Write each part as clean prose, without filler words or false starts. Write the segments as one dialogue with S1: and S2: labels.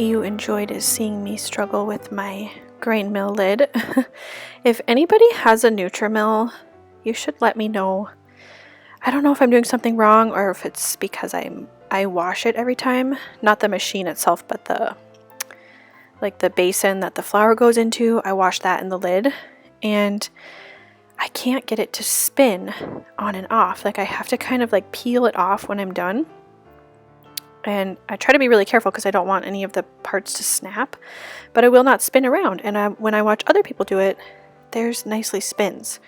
S1: you enjoyed seeing me struggle with my grain mill lid. If anybody has a Nutrimill, you should let me know. I don't know if I'm doing something wrong or if it's because I wash it every time, not the machine itself, but the basin that the flour goes into. I wash that in the lid, and I can't get it to spin on and off. Like, I have to kind of like peel it off when I'm done. And I try to be really careful because I don't want any of the parts to snap, but it will not spin around. And when I watch other people do it, theirs nicely spins.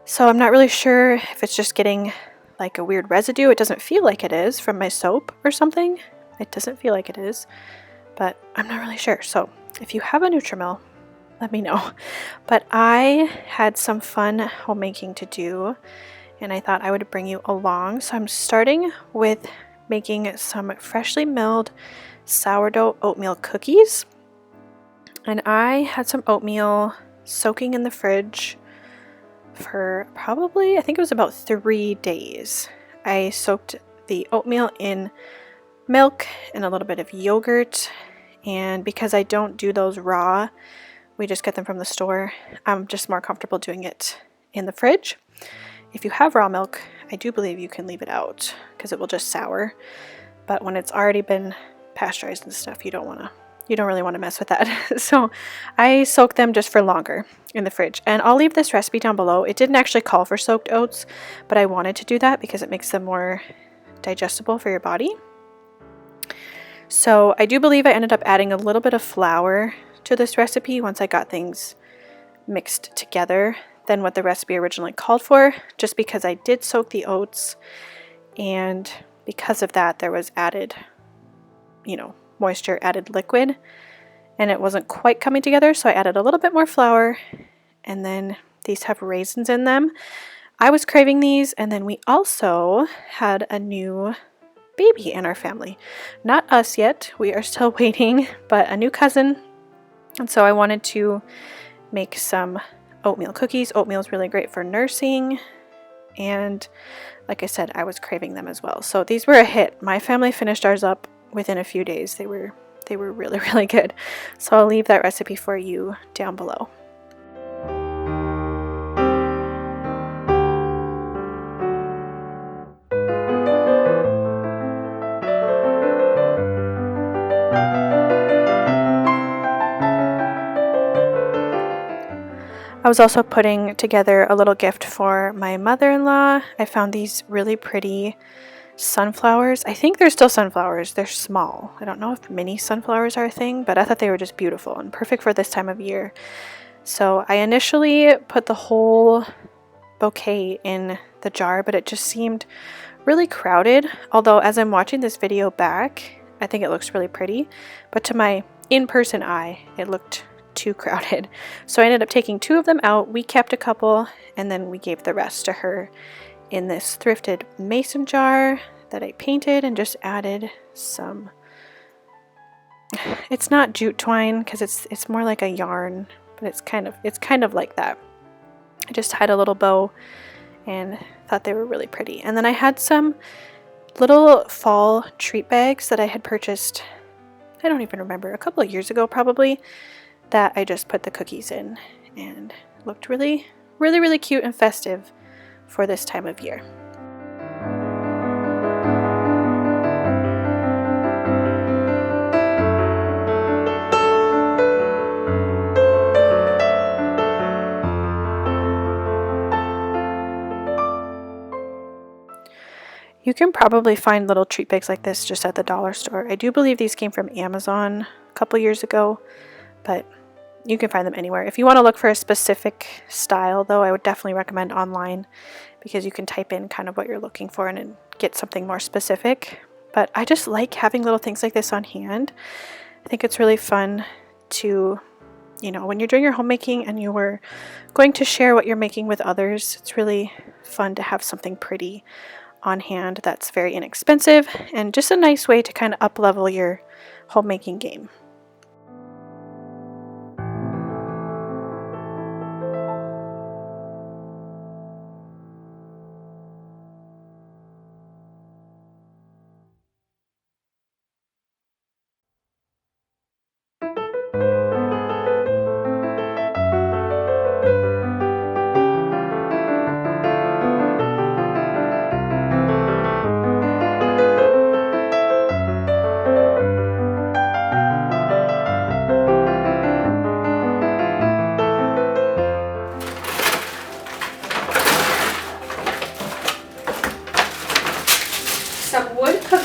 S1: So I'm not really sure if it's just getting like a weird residue. It doesn't feel like it is from my soap or something. It doesn't feel like it is, but I'm not really sure. So if you have a Nutrimill, let me know. But I had some fun homemaking to do, and I thought I would bring you along. So I'm starting with making some freshly milled sourdough oatmeal cookies. And I had some oatmeal soaking in the fridge for probably, I think it was about 3 days. I soaked the oatmeal in milk and a little bit of yogurt, and because I don't do those raw, we just get them from the store, I'm just more comfortable doing it in the fridge. If you have raw milk, I do believe you can leave it out because it will just sour. But when it's already been pasteurized and stuff, you don't really want to mess with that. So I soak them just for longer in the fridge. And I'll leave this recipe down below. It didn't actually call for soaked oats, but I wanted to do that because it makes them more digestible for your body. So I do believe I ended up adding a little bit of flour to this recipe once I got things mixed together than what the recipe originally called for, just because I did soak the oats, and because of that there was added, moisture, added liquid, and it wasn't quite coming together, so I added a little bit more flour. And then these have raisins in them. I was craving these, and then we also had a new baby in our family. Not us yet, we are still waiting, but a new cousin. And so I wanted to make some oatmeal cookies. Oatmeal is really great for nursing, and like I said, I was craving them as well. So these were a hit. My family finished ours up within a few days. They were really, really good. So I'll leave that recipe for you down below. I was also putting together a little gift for my mother-in-law. I found these really pretty sunflowers. I think they're still sunflowers. They're small. I don't know if mini sunflowers are a thing, but I thought they were just beautiful and perfect for this time of year. So I initially put the whole bouquet in the jar, but it just seemed really crowded. Although as I'm watching this video back, I think it looks really pretty, but to my in-person eye, it looked too crowded. So I ended up taking 2 of them out. We kept a couple, and then we gave the rest to her in this thrifted mason jar that I painted and just added some, it's not jute twine because it's more like a yarn, but it's kind of like that. I just tied a little bow and thought they were really pretty. And then I had some little fall treat bags that I had purchased, I don't even remember, a couple of years ago probably, that I just put the cookies in, and looked really, really, really cute and festive for this time of year. You can probably find little treat bags like this just at the dollar store. I do believe these came from Amazon a couple years ago, but you can find them anywhere. If you want to look for a specific style, though, I would definitely recommend online because you can type in kind of what you're looking for and get something more specific. But I just like having little things like this on hand. I think it's really fun to, when you're doing your homemaking and you're going to share what you're making with others, it's really fun to have something pretty on hand that's very inexpensive and just a nice way to kind of up-level your homemaking game.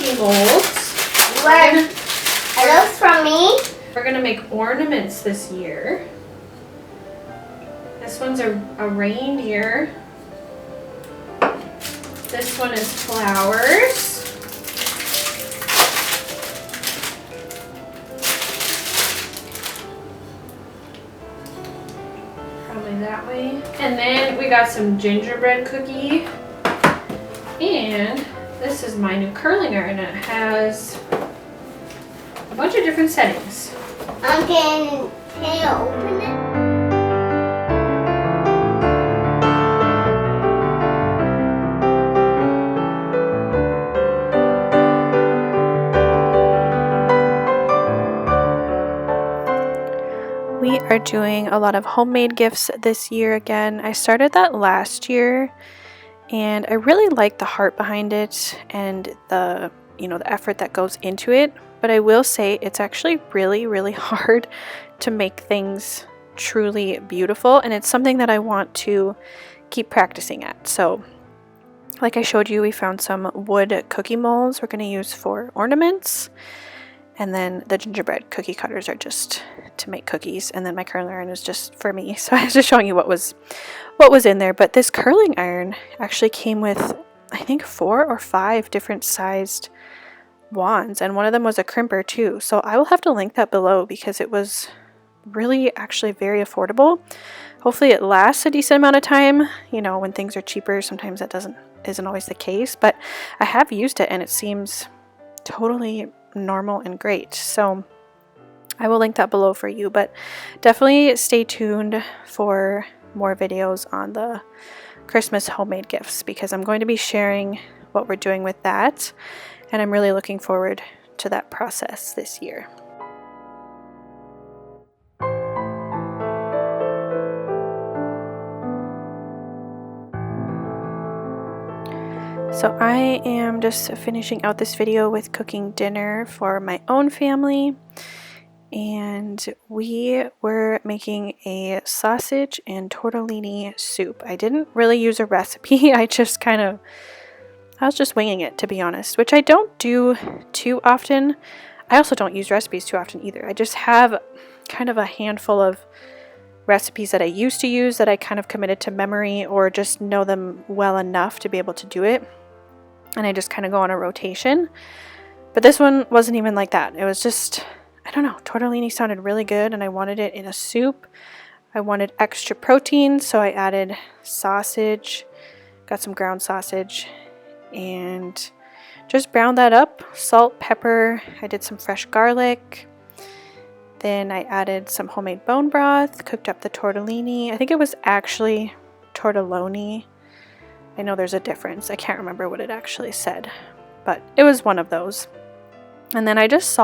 S1: cookie molds.
S2: Are those from me?
S1: We're gonna make ornaments this year. This one's a reindeer. This one is flowers. Probably that way. And then we got some gingerbread cookie. And this is my new curling iron. It has a bunch of different settings.
S2: Can you open it?
S1: We are doing a lot of homemade gifts this year again. I started that last year and I really like the heart behind it and the effort that goes into it, but I will say it's actually really hard to make things truly beautiful, and it's something that I want to keep practicing at. So like I showed you, we found some wood cookie molds we're going to use for ornaments. And then the gingerbread cookie cutters are just to make cookies. And then my curling iron is just for me. So I was just showing you what was in there. But this curling iron actually came with, I think, 4 or 5 different sized wands. And one of them was a crimper too. So I will have to link that below because it was really actually very affordable. Hopefully it lasts a decent amount of time. You know, when things are cheaper, sometimes that isn't always the case. But I have used it and it seems totally normal and great. So I will link that below for you, but definitely stay tuned for more videos on the Christmas homemade gifts because I'm going to be sharing what we're doing with that, and I'm really looking forward to that process this year. So I am just finishing out this video with cooking dinner for my own family, and we were making a sausage and tortellini soup. I didn't really use a recipe. I was just winging it, to be honest, which I don't do too often. I also don't use recipes too often either. I just have kind of a handful of recipes that I used to use that I kind of committed to memory or just know them well enough to be able to do it. And I just kind of go on a rotation. But this one wasn't even like that. It was just, I don't know, tortellini sounded really good and I wanted it in a soup. I wanted extra protein, so I added sausage, got some ground sausage, and just browned that up. Salt, pepper, I did some fresh garlic. Then I added some homemade bone broth, cooked up the tortellini. I think it was actually tortelloni. I know there's a difference. I can't remember what it actually said, but it was one of those. And then I just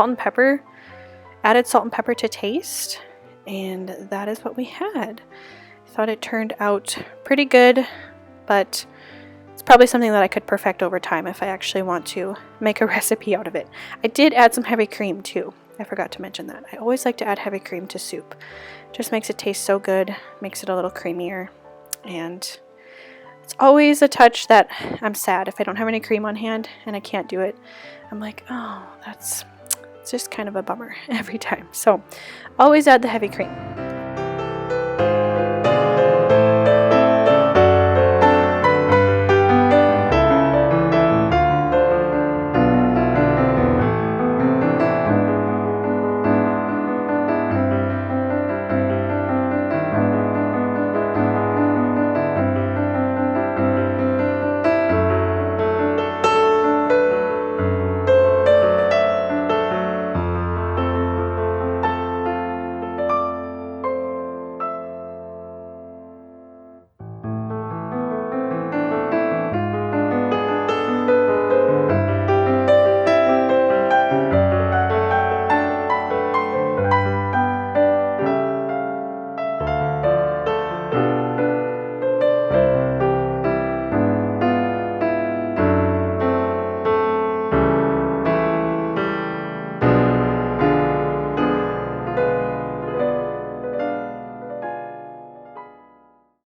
S1: added salt and pepper to taste, and that is what we had. I thought it turned out pretty good, but it's probably something that I could perfect over time if I actually want to make a recipe out of it. I did add some heavy cream too. I forgot to mention that. I always like to add heavy cream to soup. Just makes it taste so good, makes it a little creamier, and it's always a touch that I'm sad if I don't have any cream on hand and I can't do it. I'm like, oh, it's just kind of a bummer every time. So always add the heavy cream.